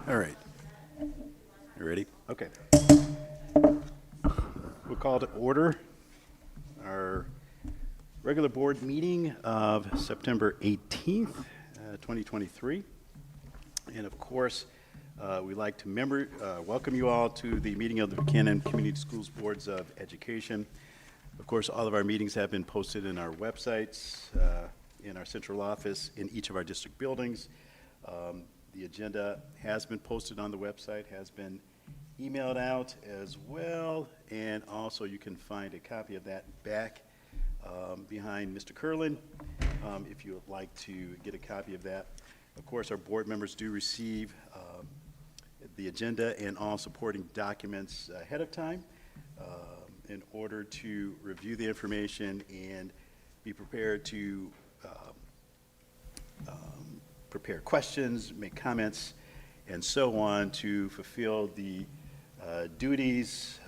All right. You ready? Okay. We'll call to order our regular board meeting of September 18th, 2023. And of course, we'd like to welcome you all to the meeting of the Buchanan Community Schools Boards of Education. Of course, all of our meetings have been posted in our websites, in our central office, in each of our district buildings. The agenda has been posted on the website, has been emailed out as well, and also you can find a copy of that back behind Mr. Curlin if you would like to get a copy of that. Of course, our board members do receive the agenda and all supporting documents ahead of time in order to review the information and be prepared to prepare questions, make comments, and so on to fulfill the duties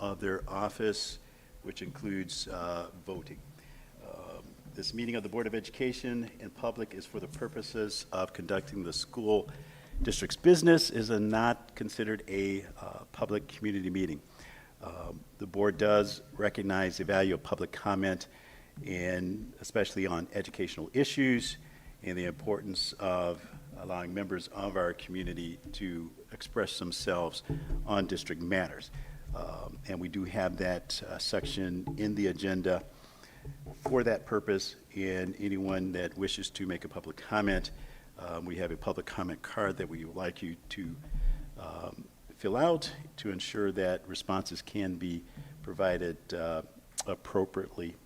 of their office, which includes voting. This meeting of the Board of Education in public is for the purposes of conducting the school district's business, is not considered a public community meeting. The board does recognize the value of public comment, and especially on educational issues, and the importance of allowing members of our community to express themselves on district matters. And we do have that section in the agenda for that purpose, and anyone that wishes to make a public comment, we have a public comment card that we would like you to fill out to ensure that responses can be provided appropriately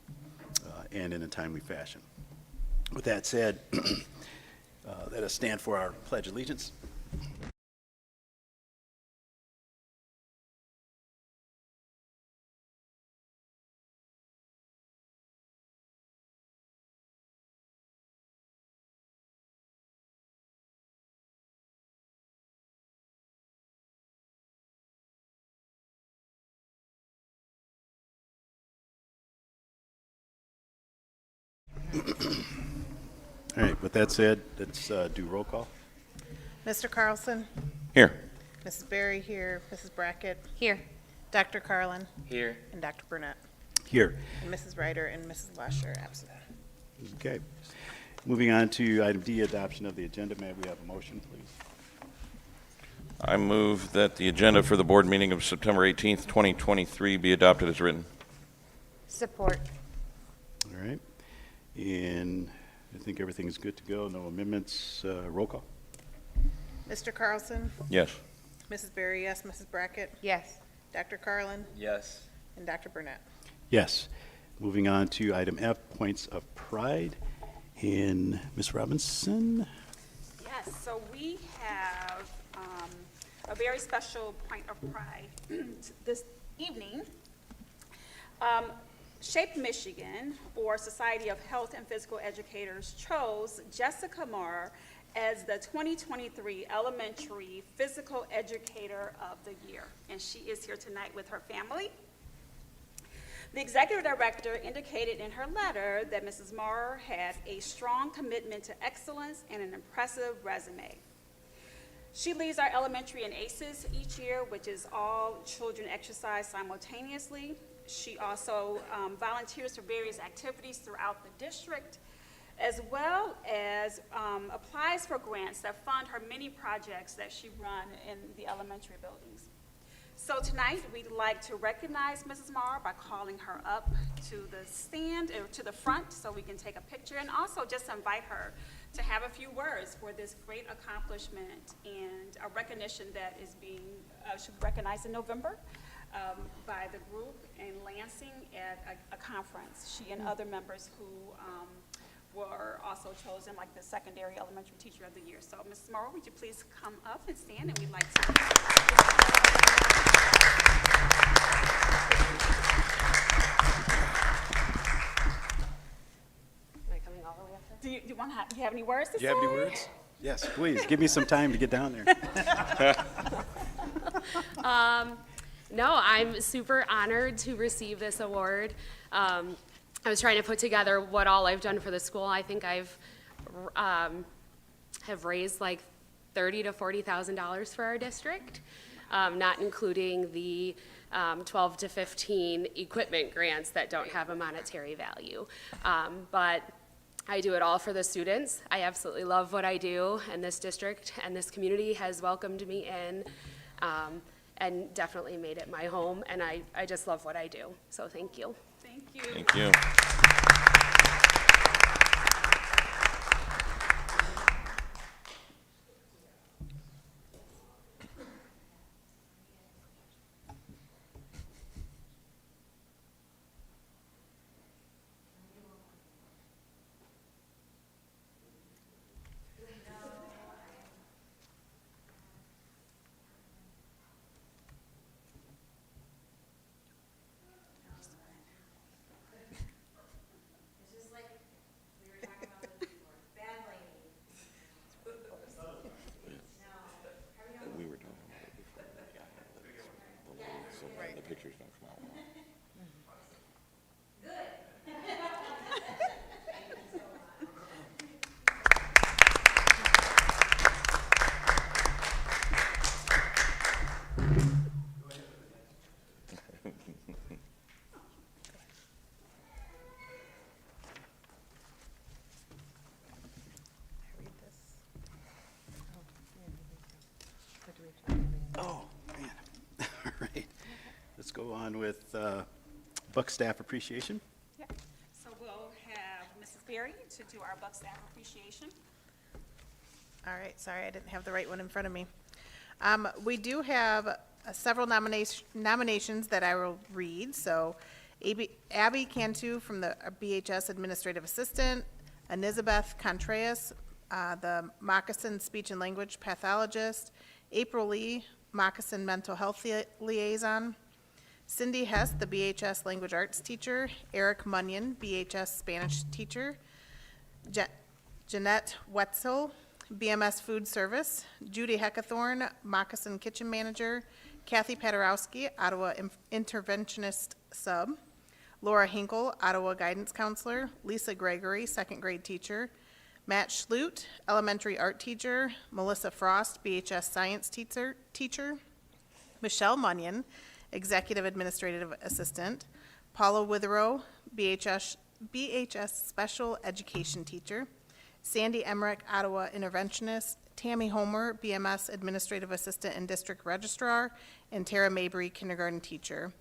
and in a timely fashion. With that said, let us stand for our Pledge of Allegiance. All right, with that said, let's do roll call. Mr. Carlson? Here. Mrs. Berry here. Mrs. Brackett? Here. Dr. Carlin? Here. And Dr. Burnett? Here. And Mrs. Ryder and Mrs. Lasher absent. Okay. Moving on to item D, adoption of the agenda. May we have a motion, please? I move that the agenda for the board meeting of September 18th, 2023 be adopted as written. Support. All right. And I think everything is good to go. No amendments. Roll call. Mr. Carlson? Yes. Mrs. Berry, yes. Mrs. Brackett? Yes. Dr. Carlin? Yes. And Dr. Burnett? Yes. Moving on to item F, points of pride. And Ms. Robinson? Yes, so we have a very special point of pride this evening. Shape Michigan, or Society of Health and Physical Educators, chose Jessica Marr as the 2023 Elementary Physical Educator of the Year, and she is here tonight with her family. The executive director indicated in her letter that Mrs. Marr had a strong commitment to excellence and an impressive resume. She leads our elementary in ACES each year, which is all children exercise simultaneously. She also volunteers for various activities throughout the district, as well as applies for grants that fund her many projects that she runs in the elementary buildings. So tonight, we'd like to recognize Mrs. Marr by calling her up to the stand, or to the front, so we can take a picture, and also just invite her to have a few words for this great accomplishment and a recognition that is being should be recognized in November by the group in Lansing at a conference. She and other members who were also chosen like the secondary elementary teacher of the year. So Mrs. Marr, would you please come up and stand, and we'd like to. Am I coming all the way up there? Do you have any words to say? Do you have any words? Yes, please. Give me some time to get down there. No, I'm super honored to receive this award. I was trying to put together what all I've done for the school. I think I've have raised like $30,000 to $40,000 for our district, not including the 12 to 15 equipment grants that don't have a monetary value. But I do it all for the students. I absolutely love what I do, and this district and this community has welcomed me in and definitely made it my home, and I just love what I do. So thank you. Thank you. Thank you. We were talking about it before. So the pictures don't come out well. Oh, man. All right. Let's go on with Buck Staff Appreciation. Yeah. So we'll have Mrs. Berry to do our Buck Staff Appreciation. All right, sorry, I didn't have the right one in front of me. We do have several nominations that I will read. So Abby Cantu from the BHS Administrative Assistant, Elizabeth Contreras, the Moccasin Speech and Language Pathologist, April Lee, Moccasin Mental Health Liaison, Cindy Hess, the BHS Language Arts Teacher, Eric Munyon, BHS Spanish Teacher, Jeanette Wetzel, BMS Food Service, Judy Heckathorn, Moccasin Kitchen Manager, Kathy Paderowski, Ottawa Interventionist Sub, Laura Hinkle, Ottawa Guidance Counselor, Lisa Gregory, second grade teacher, Matt Schlut, elementary art teacher, Melissa Frost, BHS science teacher, Michelle Munyon, executive administrative assistant, Paula Witherow, BHS special education teacher, Sandy Emmerich, Ottawa interventionist, Tammy Homer, BMS administrative assistant and district registrar, and Tara Mabry, kindergarten teacher.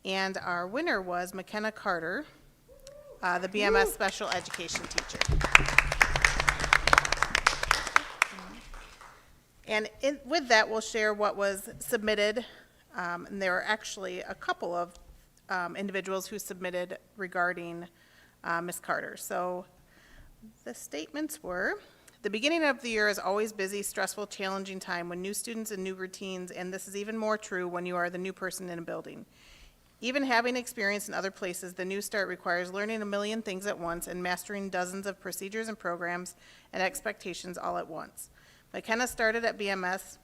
And our winner was McKenna Carter, the BMS special education teacher. And with that, we'll share what was submitted. And there are actually a couple of individuals who submitted regarding Ms. Carter. So the statements were, the beginning of the year is always busy, stressful, challenging time when new students and new routines, and this is even more true when you are the new person in a building. Even having experience in other places, the new start requires learning a million things at once and mastering dozens of procedures and programs and expectations all at once. McKenna started at BMS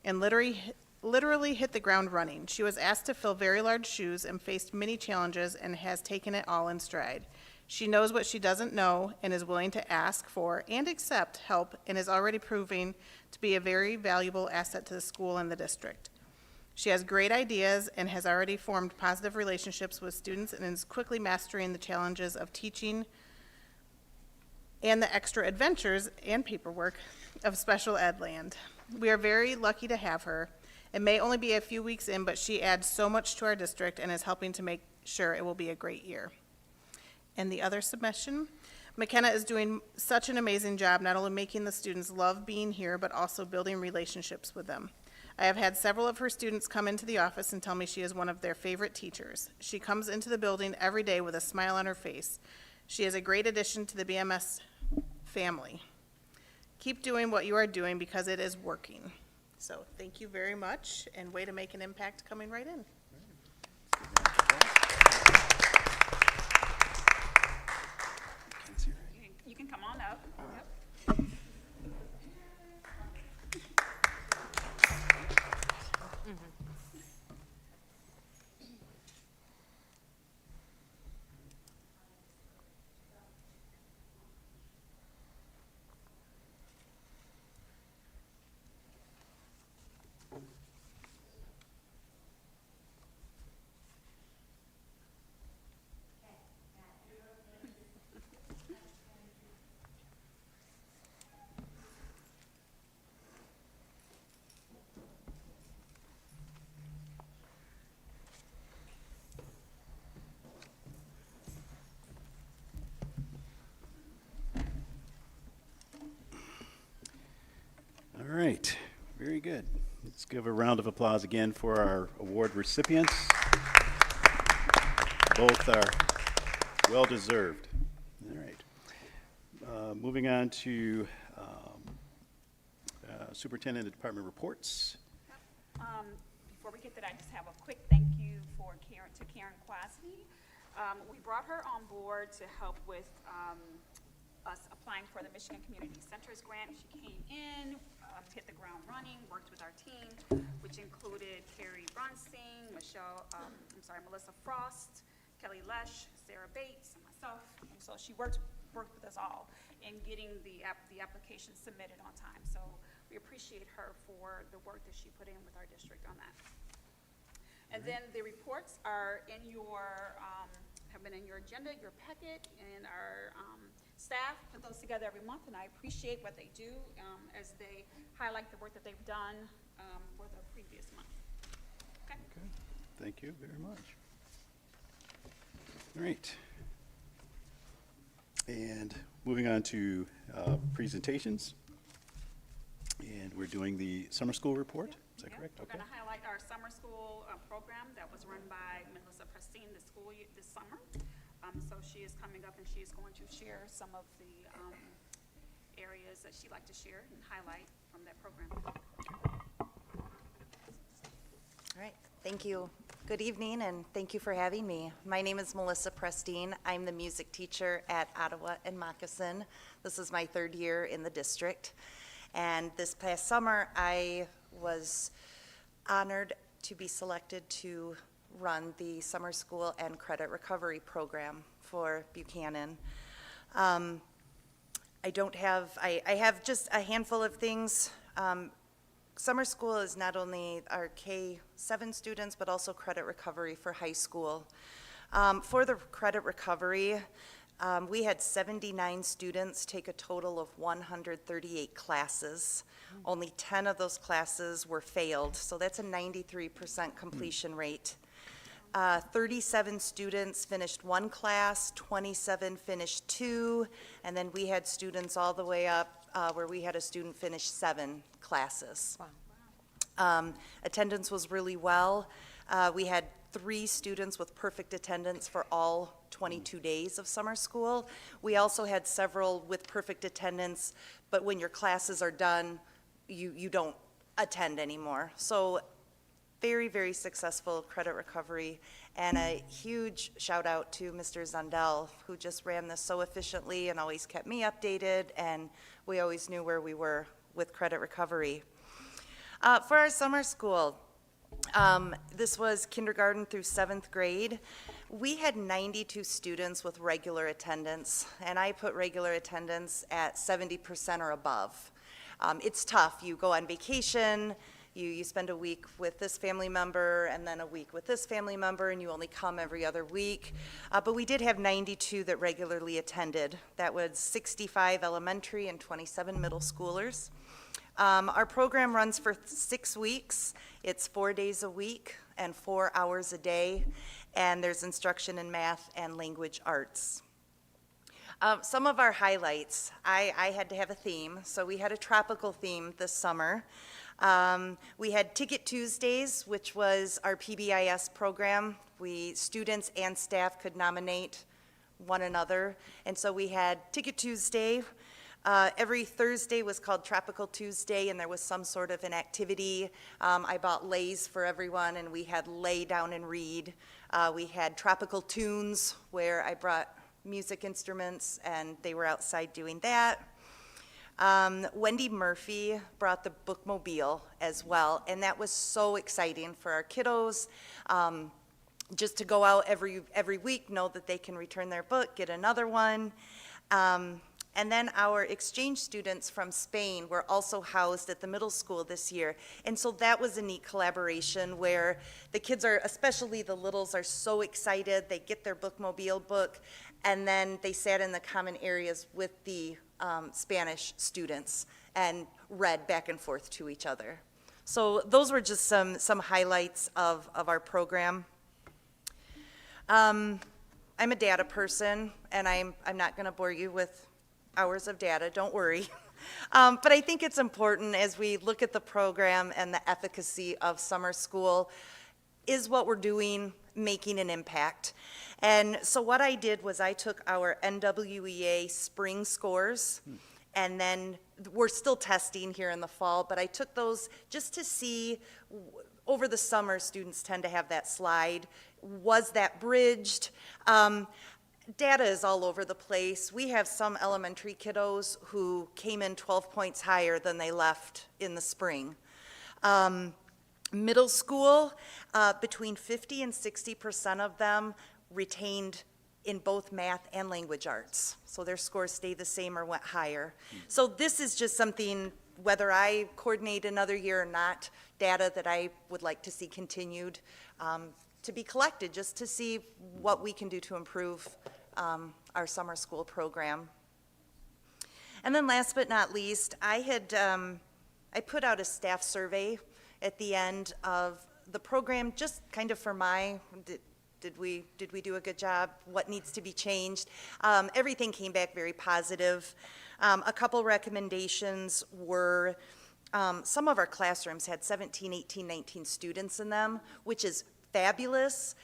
and literally hit the ground running. She was asked to fill very large shoes and faced many challenges and has taken it all in stride. She knows what she doesn't know and is willing to ask for and accept help and is already proving to be a very valuable asset to the school and the district. She has great ideas and has already formed positive relationships with students and is quickly mastering the challenges of teaching and the extra adventures and paperwork of special ed land. We are very lucky to have her. It may only be a few weeks in, but she adds so much to our district and is helping to make sure it will be a great year. And the other submission, McKenna is doing such an amazing job not only making the students love being here, but also building relationships with them. I have had several of her students come into the office and tell me she is one of their favorite teachers. She comes into the building every day with a smile on her face. She is a great addition to the BMS family. Keep doing what you are doing because it is working. So thank you very much, and way to make an impact coming right in. You can come on up. Let's give a round of applause again for our award recipients. Both are well-deserved. All right. Moving on to Superintendent and Department reports. Before we get to that, I just have a quick thank you to Karen Quasney. We brought her on board to help with us applying for the Michigan Community Centers grant. She came in, hit the ground running, worked with our team, which included Carrie Brunsing, Melissa Frost, Kelly Lesh, Sarah Bates, and myself. And so she worked with us all in getting the application submitted on time. So we appreciate her for the work that she put in with our district on that. And then the reports are in have been in your agenda, your packet, and our staff put those together every month, and I appreciate what they do as they highlight the work that they've done for the previous month. Okay. Okay. Thank you very much. All right. And moving on to presentations. And we're doing the summer school report. Is that correct? We're going to highlight our summer school program that was run by Melissa Prestine this summer. So she is coming up and she is going to share some of the areas that she'd like to share and highlight from that program. All right, thank you. Good evening, and thank you for having me. My name is Melissa Prestine. I'm the music teacher at Ottawa and Moccasin. This is my 3rd year in the district. And this past summer, I was honored to be selected to run the summer school and credit recovery program for Buchanan. I have just a handful of things. Summer school is not only our K-7 students, but also credit recovery for high school. For the credit recovery, we had 79 students take a total of 138 classes. Only 10 of those classes were failed, so that's a 93% completion rate. 37 students finished 1 class, 27 finished 2, and then we had students all the way up where we had a student finish 7 classes. Wow. Attendance was really well. We had 3 students with perfect attendance for all 22 days of summer school. We also had several with perfect attendance, but when your classes are done, you don't attend anymore. So very, very successful credit recovery, and a huge shout out to Mr. Zundel, who just ran this so efficiently and always kept me updated, and we always knew where we were with credit recovery. For our summer school, this was kindergarten through 7th grade. We had 92 students with regular attendance, and I put regular attendance at 70% or above. It's tough. You go on vacation, you spend a week with this family member and then a week with this family member, and you only come every other week. But we did have 92 that regularly attended. That was 65 elementary and 27 middle schoolers. Our program runs for 6 weeks. It's 4 days a week and 4 hours a day, and there's instruction in math and language arts. Some of our highlights, I had to have a theme, so we had a tropical theme this summer. We had Ticket Tuesdays, which was our PBIS program. Students and staff could nominate one another, and so we had Ticket Tuesday. Every Thursday was called Tropical Tuesday, and there was some sort of an activity. I bought Lays for everyone, and we had lay down and read. We had Tropical Tunes, where I brought music instruments, and they were outside doing that. Wendy Murphy brought the bookmobile as well, and that was so exciting for our kiddos. Just to go out every week, know that they can return their book, get another one. And then our exchange students from Spain were also housed at the middle school this year. And so that was a neat collaboration where the kids are, especially the littles, are so excited. They get their bookmobile book, and then they sat in the common areas with the Spanish students and read back and forth to each other. So those were just some highlights of our program. I'm a data person, and I'm not going to bore you with hours of data, don't worry. But I think it's important as we look at the program and the efficacy of summer school, is what we're doing making an impact? And so what I did was I took our NWEA spring scores, and then we're still testing here in the fall, but I took those just to see, over the summer, students tend to have that slide. Was that bridged? Data is all over the place. We have some elementary kiddos who came in 12 points higher than they left in the spring. Middle school, between 50 and 60% of them retained in both math and language arts. So their scores stayed the same or went higher. So this is just something, whether I coordinate another year or not, data that I would like to see continued to be collected, just to see what we can do to improve our summer school program. And then last but not least, I put out a staff survey at the end of the program, just kind of for did we do a good job? What needs to be changed? Everything came back very positive. A couple recommendations were, some of our classrooms had 17, 18, 19 students in them, which is fabulous,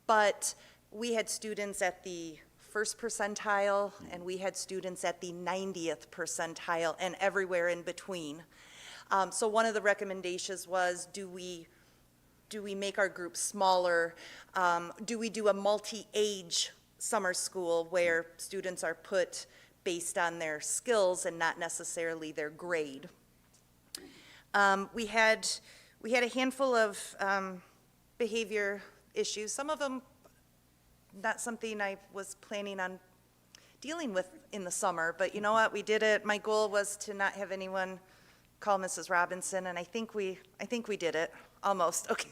but we had students at the first percentile, and we had students at the 90th percentile, and everywhere in between. So one of the recommendations was, do we make our groups smaller? Do we do a multi-age summer school where students are put based on their skills and not necessarily their grade? We had a handful of behavior issues, some of them not something I was planning on dealing with in the summer, but you know what, we did it. My goal was to not have anyone call Mrs. Robinson, and I think we did it, almost, okay.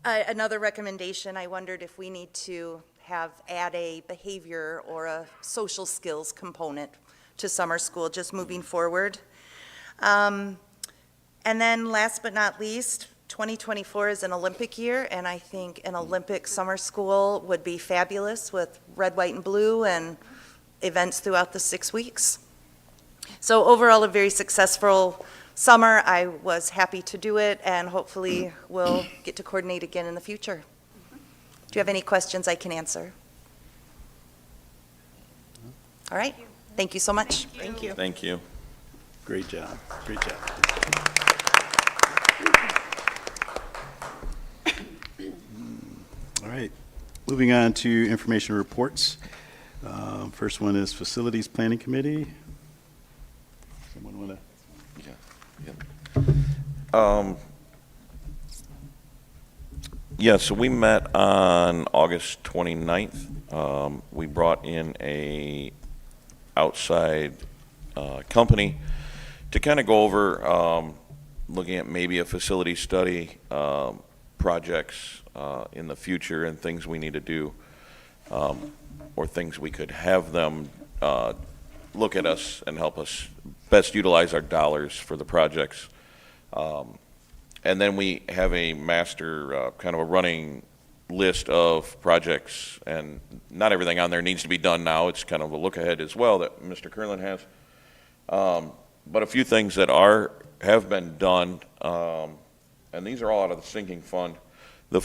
Another recommendation, I wondered if we need to add a behavior or a social skills component to summer school, just moving forward. And then last but not least, 2024 is an Olympic year, and I think an Olympic summer school would be fabulous with red, white, and blue and events throughout the 6 weeks. So overall, a very successful summer. I was happy to do it, and hopefully we'll get to coordinate again in the future. Do you have any questions I can answer? All right. Thank you so much. Thank you. Thank you. Great job, great job. All right, moving on to information reports. First one is Facilities Planning Committee. Someone want to? Yeah, so we met on August 29th. We brought in a outside company to kind of go over looking at maybe a facility study, projects in the future and things we need to do, or things we could have them look at us and help us best utilize our dollars for the projects. And then we have a master, kind of a running list of projects, and not everything on there needs to be done now. It's kind of a look ahead as well that Mr. Kerlin has. But a few things that have been done, and these are all out of the sinking fund. The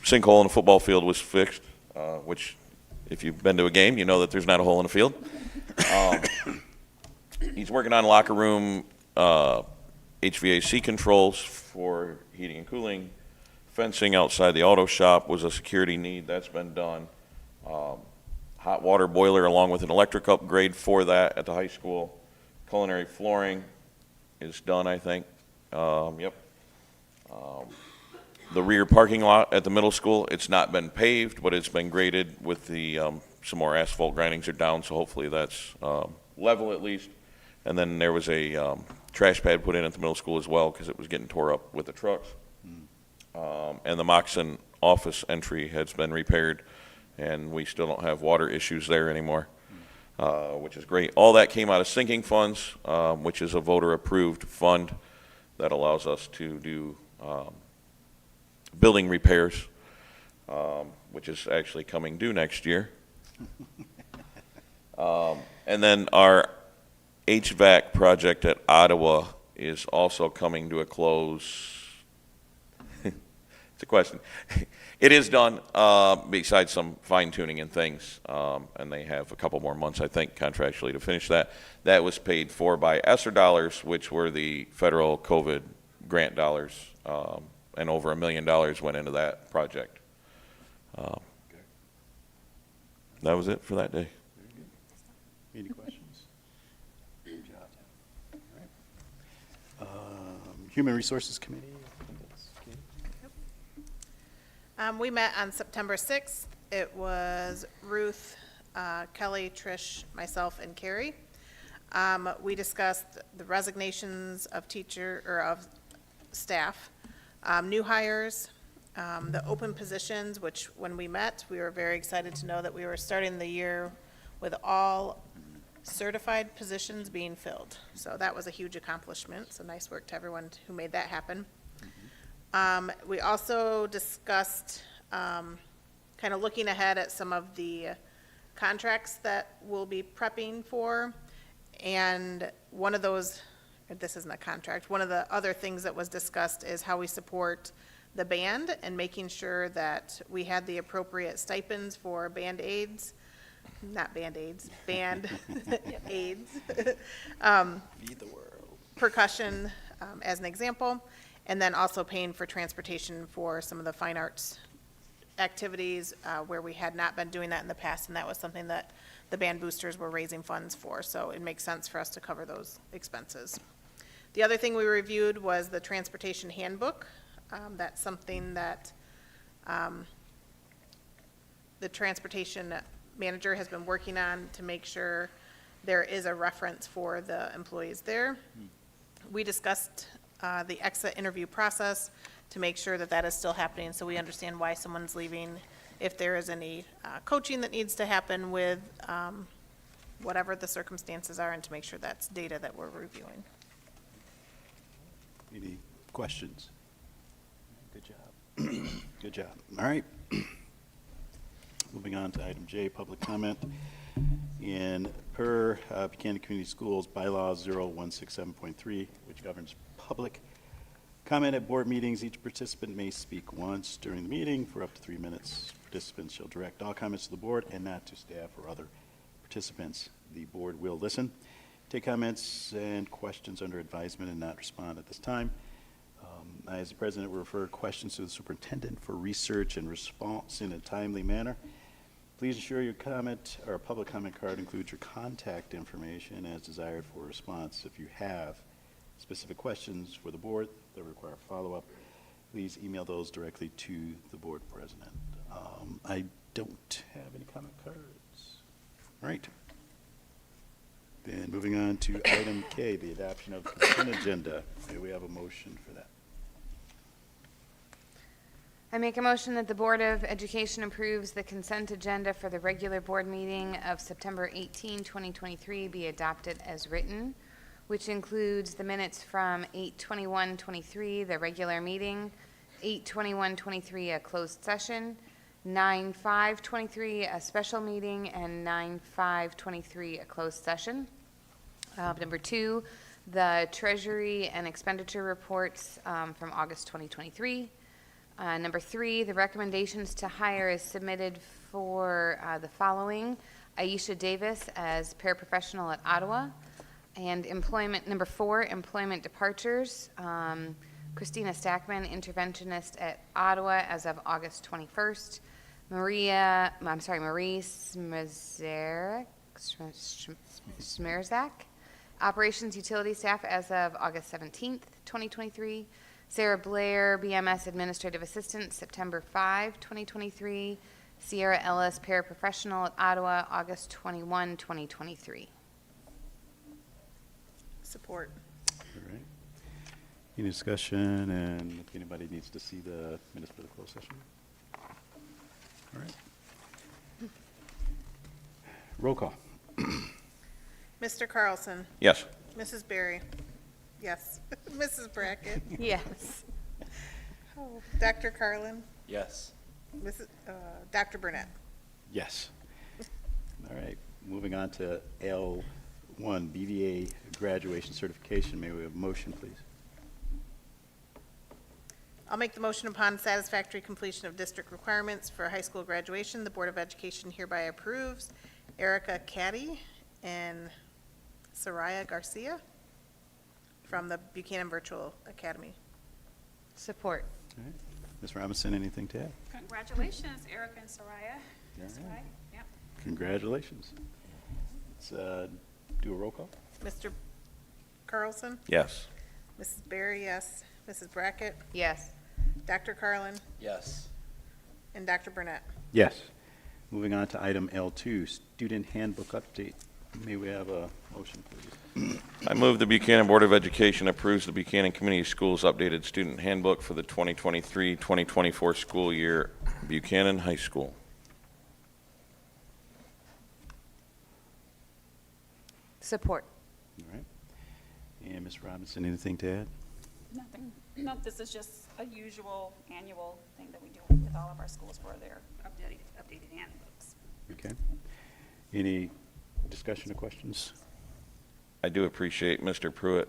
sinkhole in the football field was fixed, which if you've been to a game, you know that there's not a hole in the field. He's working on locker room HVAC controls for heating and cooling. Fencing outside the auto shop was a security need. That's been done. Hot water boiler along with an electric upgrade for that at the high school. Culinary flooring is done, I think. Yep. The rear parking lot at the middle school, it's not been paved, but it's been graded with the, some more asphalt grindings are down, so hopefully that's level at least. And then there was a trash pad put in at the middle school as well because it was getting tore up with the trucks. And the Moxon office entry has been repaired, and we still don't have water issues there anymore, which is great. All that came out of sinking funds, which is a voter-approved fund that allows us to do building repairs, which is actually coming due next year. And And then our HVAC project at Ottawa is also coming to a close. It's a question. It is done, besides some fine tuning and things, and they have a couple more months, I think, contractually to finish that. That was paid for by ESSER dollars, which were the federal COVID grant dollars, and over $1 million went into that project. That was it for that day. Any questions? Good job. All right. Human Resources Committee. We met on September 6th. It was Ruth, Kelly, Trish, myself, and Carrie. We discussed the resignations of of staff, new hires, the open positions, which when we met, we were very excited to know that we were starting the year with all certified positions being filled. So that was a huge accomplishment. So nice work to everyone who made that happen. We also discussed kind of looking ahead at some of the contracts that we'll be prepping for. And one of those, this isn't a contract, one of the other things that was discussed is how we support the band and making sure that we had the appropriate stipends for band aids, not band-aids, band aids. Feed the world. Percussion, as an example, and then also paying for transportation for some of the fine arts activities where we had not been doing that in the past, and that was something that the band boosters were raising funds for, so it makes sense for us to cover those expenses. The other thing we reviewed was the transportation handbook. That's something that the transportation manager has been working on to make sure there is a reference for the employees there. We discussed the exit interview process to make sure that that is still happening, so we understand why someone's leaving, if there is any coaching that needs to happen with whatever the circumstances are, and to make sure that's data that we're reviewing. Any questions? Good job. Good job. All right. Moving on to item J, public comment. In per Buchanan Community Schools bylaws 0167.3, which governs public comment at board meetings, each participant may speak once during the meeting for up to 3 minutes. Participants shall direct all comments to the board and not to staff or other participants. The board will listen, take comments and questions under advisement, and not respond at this time. I, as the president, will refer questions to the superintendent for research and response in a timely manner. Please ensure your comment or public comment card includes your contact information as desired for a response. If you have specific questions for the board that require follow-up, please email those directly to the board president. I don't have any comment cards. All right. Then moving on to item K, the adoption of the consent agenda. May we have a motion for that? I make a motion that the Board of Education approves the consent agenda for the regular board meeting of September 18, 2023 be adopted as written, which includes the minutes from 8/21/23, the regular meeting, 8/21/23, a closed session, 9/5/23, a special meeting, and 9/5/23, a closed session. Number 2, the Treasury and expenditure reports from August 2023. Number 3, the recommendations to hire is submitted for the following: Aisha Davis as paraprofessional at Ottawa, and employment. Number 4, employment departures. Christina Stackman, interventionist at Ottawa as of August 21st. Marie Smerzak, operations utility staff as of August 17th, 2023. Sarah Blair, BMS Administrative Assistant, September 5, 2023. Sierra Ellis, paraprofessional at Ottawa, August 21, 2023. Support. All right. Any discussion, and if anybody needs to see the minutes for the closed session? All right. Roll call. Mr. Carlson. Yes. Mrs. Berry. Yes. Mrs. Brackett. Yes. Dr. Carlin. Yes. Dr. Burnett. Yes. All right. Moving on to L1, BVA graduation certification. May we have a motion, please? I'll make the motion upon satisfactory completion of district requirements for high school graduation. The Board of Education hereby approves Erica Caddy and Soraya Garcia from the Buchanan Virtual Academy. Support. All right. Ms. Robinson, anything to add? Congratulations, Erica and Soraya. That's All right. right. Yep. Congratulations. Let's do a roll call. Mr. Carlson? Yes. Mrs. Berry, yes. Mrs. Brackett? Yes. Dr. Carlin? Yes. And Dr. Burnett? Yes. Moving on to item L2, student handbook update. May we have a motion, please? I move the Buchanan Board of Education approves the Buchanan Community Schools updated student handbook for the 2023-2024 school year, Buchanan High School. Support. All right. And Ms. Robinson, anything to add? Nothing. No, this is just a usual annual thing that we do with all of our schools for their updated handbooks. Okay. Any discussion or questions? I do appreciate Mr. Pruitt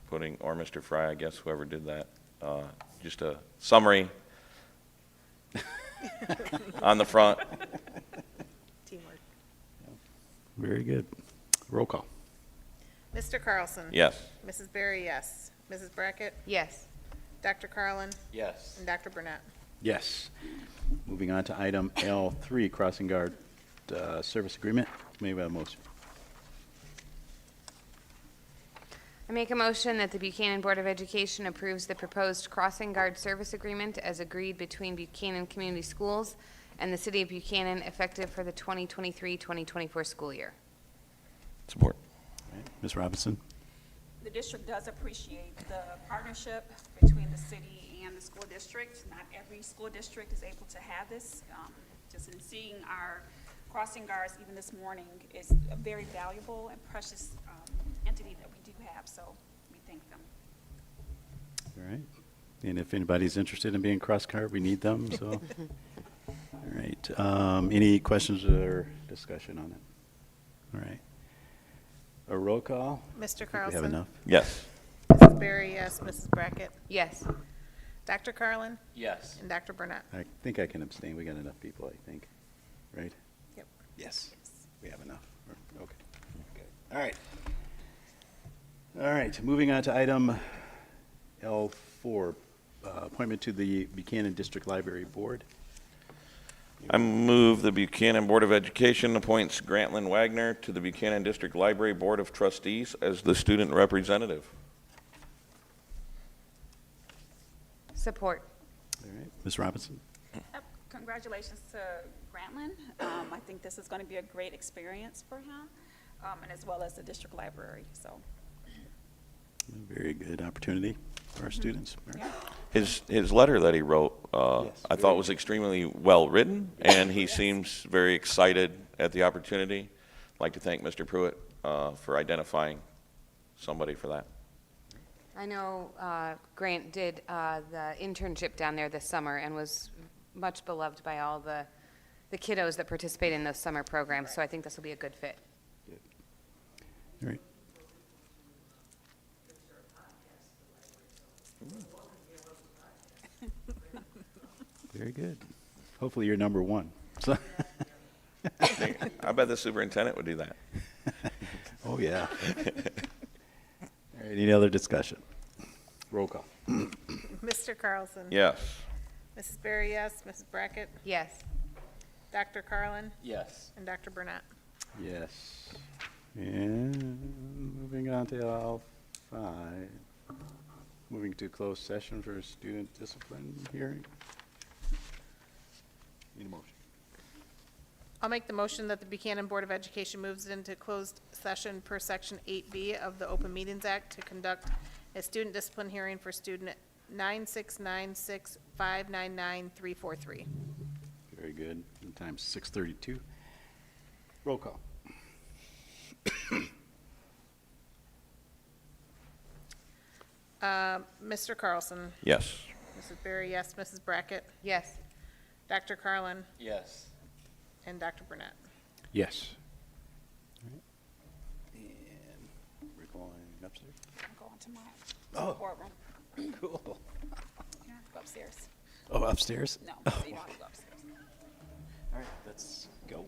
putting, or Mr. Fry, I guess, whoever did that, just a summary on the front. Teamwork. Very good. Roll call. Mr. Carlson? Yes. Mrs. Berry, yes. Mrs. Brackett? Yes. Dr. Carlin? Yes. And Dr. Burnett? Yes. Moving on to item L3, crossing guard service agreement. May we have a motion? I make a motion that the Buchanan Board of Education approves the proposed crossing guard service agreement as agreed between Buchanan Community Schools and the City of Buchanan effective for the 2023-2024 school year. Support. All right. Ms. Robinson? The district does appreciate the partnership between the city and the school district. Not every school district is able to have this. Just in seeing our crossing guards even this morning is a very valuable and precious entity that we do have, so we thank them. All right. And if anybody's interested in being cross guard, we need them, so. All right. Any questions or discussion on it? All right. A roll call? Mr. I think we Carlson? have enough. Yes. Mrs. Berry, yes. Mrs. Brackett? Yes. Dr. Carlin? Yes. And Dr. Burnett? I think I can abstain. We got enough people, I think. Right? Yep. Yes. We have enough. Okay. Good. All right. All right. Moving on to item L4, appointment to the Buchanan District Library Board. I move the Buchanan Board of Education appoints Grantlin Wagner to the Buchanan District Library Board of Trustees as the student representative. Support. All right. Ms. Robinson? Congratulations to Grantlin. I think this is going to be a great experience for him, and as well as the district library, so. Very good opportunity for our students. All right. His letter that he wrote, Yes, I thought was extremely well written, and he seems very excited at the opportunity. I'd like to thank Mr. Pruitt for identifying somebody for that. I know Grant did the internship down there this summer and was much beloved by all the kiddos that participate in those summer programs, so I think this will be a good fit. All right. Very good. Hopefully you're number one. So, I bet the superintendent would do that. oh, yeah. All right, any other discussion? Roll call. Mr. Carlson? Yes. Mrs. Berry, yes. Mrs. Brackett? Yes. Dr. Carlin? Yes. And Dr. Burnett? Yes. And moving on to L5, moving to closed session for student discipline hearing. Need a motion. I'll make the motion that the Buchanan Board of Education moves into closed session per Section 8B of the Open Meetings Act to conduct a student discipline hearing for student 9696599-343. Very good. And time's 6:32. Roll call. Mr. Carlson? Yes. Mrs. Berry, yes. Mrs. Brackett? Yes. Dr. Carlin? Yes. And Dr. Burnett? Yes. Upstairs? I'm going to my Oh. support room. Cool. Go upstairs. Oh, upstairs? No, you don't have to go upstairs. All right, let's go.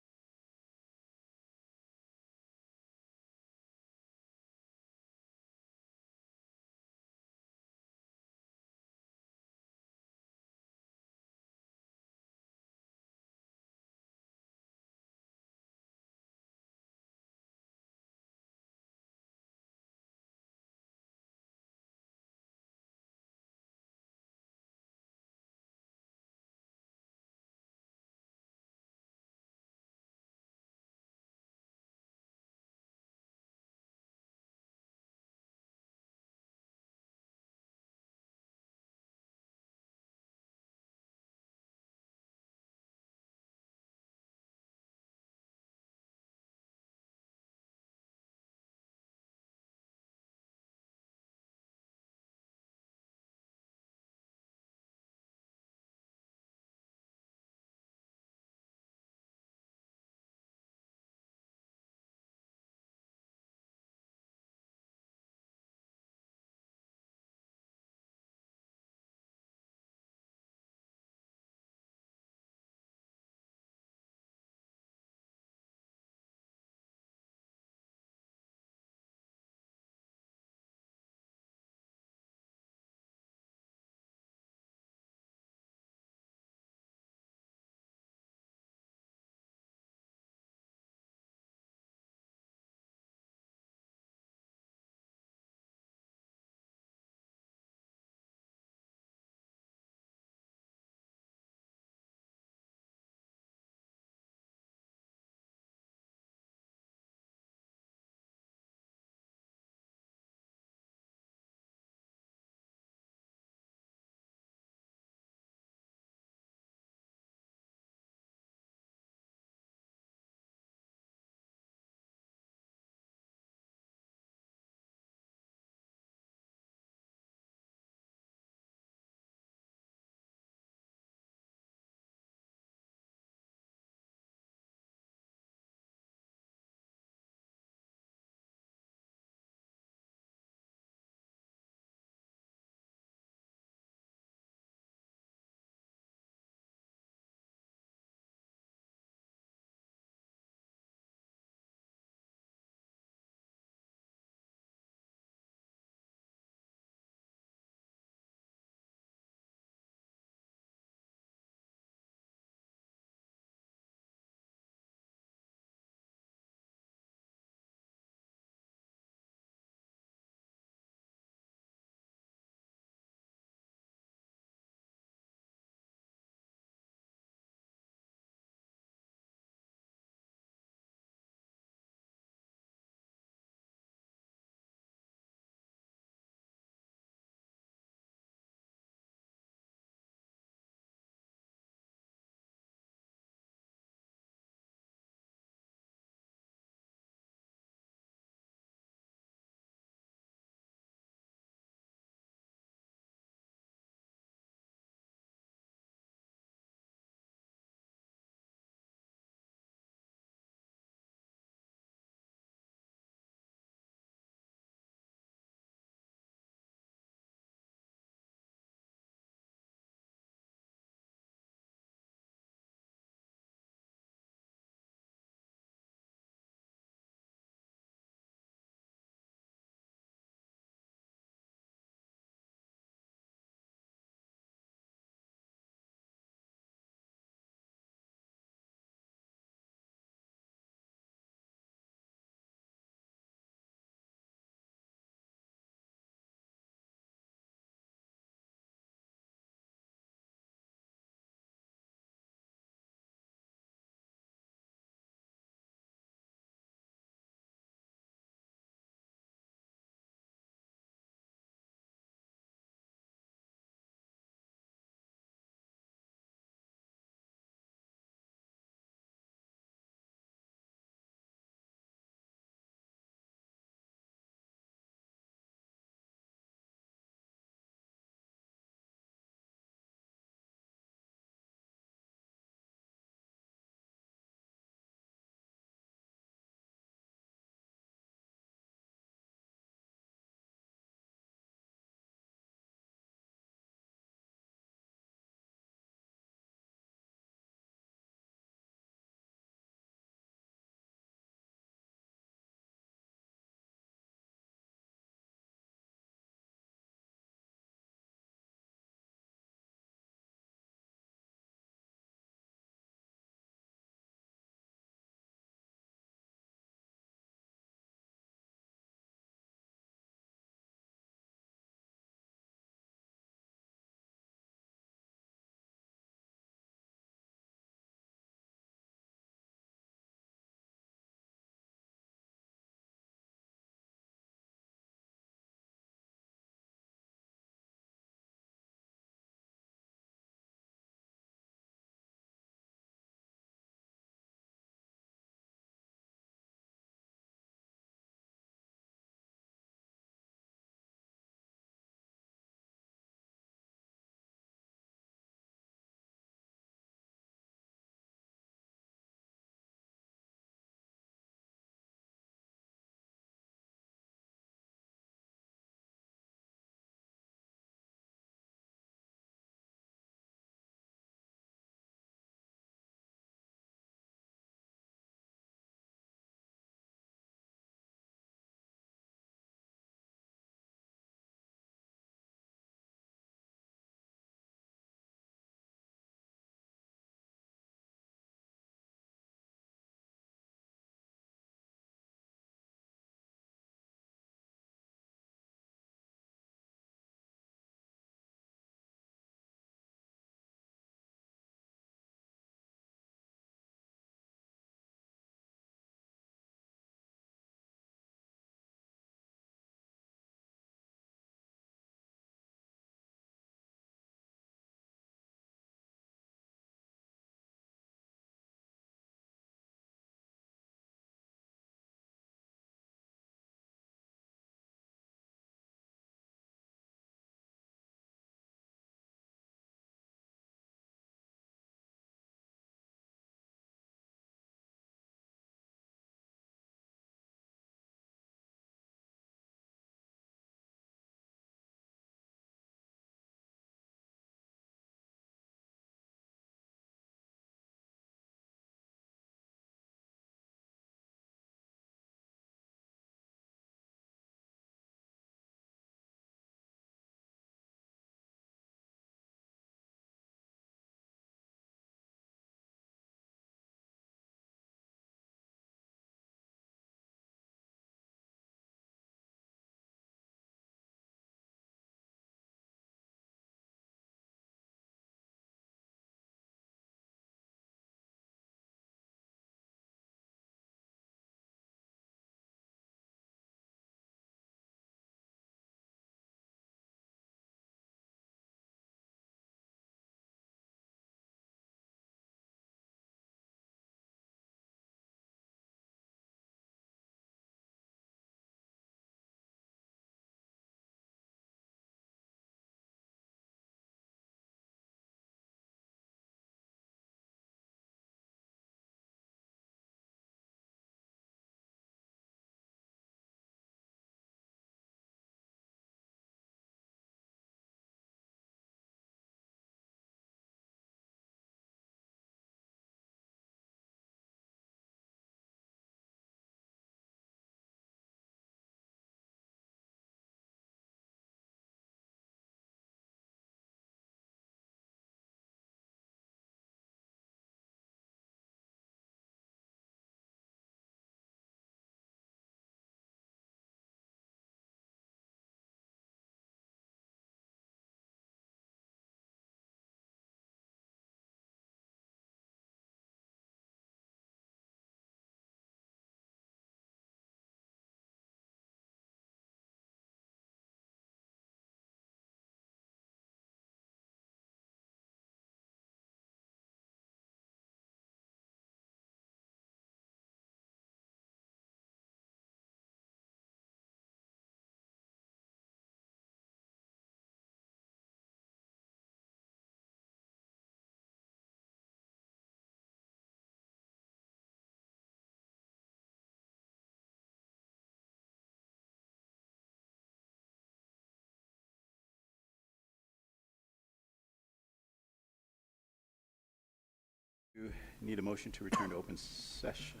Need a motion to return to open session.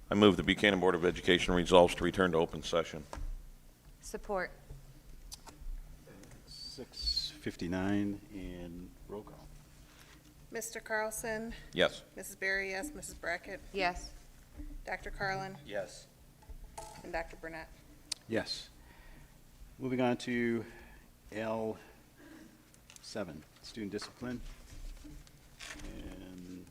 I move the Buchanan Board of Education resolves to return to open session. Support. 6:59 and roll call. Mr. Carlson? Yes. Mrs. Berry, yes. Mrs. Brackett? Yes. Dr. Carlin? Yes. And Dr. Burnett? Yes. Moving on to L7, student discipline. And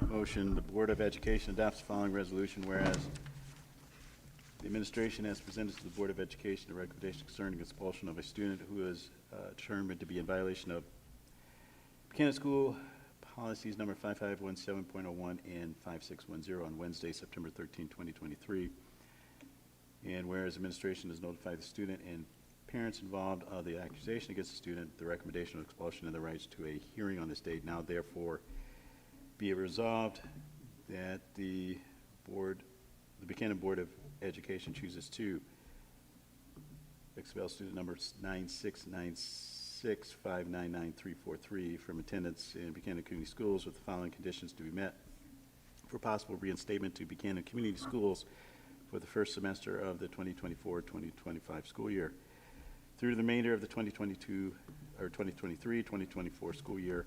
motion, the Board of Education adopts the following resolution, whereas the administration has presented to the Board of Education a recommendation concerning expulsion of a student who is determined to be in violation of Buchanan School Policies Number 5517.01 and 5610 on Wednesday, September 13, 2023. And whereas administration has notified the student and parents involved of the accusation against the student, the recommendation of expulsion and the rights to a hearing on this date, now therefore be it resolved that the Buchanan Board of Education chooses to expel student number 969659933 from attendance in Buchanan Community Schools with the following conditions to be met for possible reinstatement to Buchanan Community Schools for the first semester of the 2024-2025 school year. Through the remainder of the 2023-2024 school year,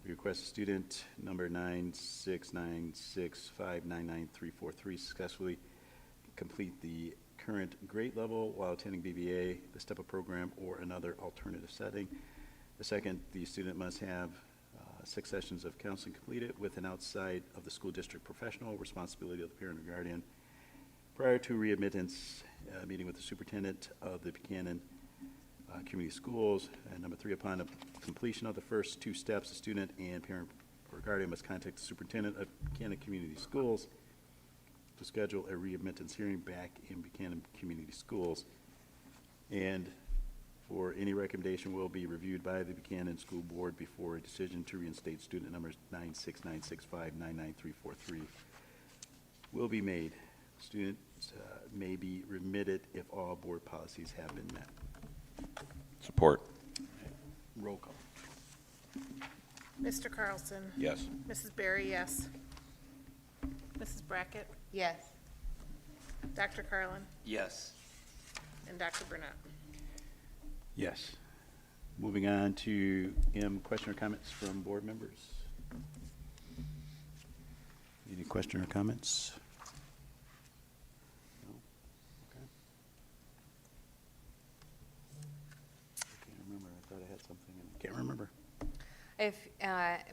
we request student number 969659933 successfully complete the current grade level while attending BBA, the STEPA program, or another alternative setting. The second, the student must have 6 sessions of counseling completed with an outside of the school district professional responsibility of the parent or guardian prior to readmittance meeting with the superintendent of the Buchanan Community Schools. And number 3, upon the completion of the first 2 steps, the student and parent or guardian must contact the superintendent of Buchanan Community Schools to schedule a readmittance hearing back in Buchanan Community Schools. And for any recommendation will be reviewed by the Buchanan School Board before a decision to reinstate student numbers 969659933 will be made. Students may be remitted if all board policies have been met. Support. Roll call. Mr. Carlson? Yes. Mrs. Berry, yes. Mrs. Brackett? Yes. Dr. Carlin? Yes. And Dr. Burnett? Yes. Moving on to M, question or comments from board members? Any question or comments? No? Okay. I can't remember. I thought I had something and I can't remember. If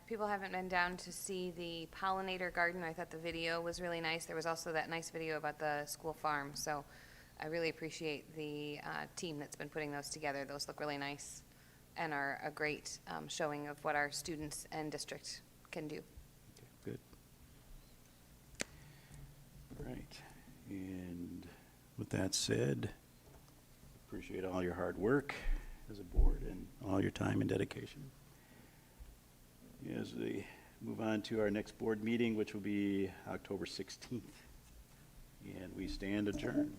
people haven't been down to see the pollinator garden, I thought the video was really nice. There was also that nice video about the school farm. So I really appreciate the team that's been putting those together. Those look really nice and are a great showing of what our students and district can do. Okay, good. All right. And with that said, appreciate all your hard work as a board and all your time and dedication. As we move on to our next board meeting, which will be October 16th. And we stand adjourned.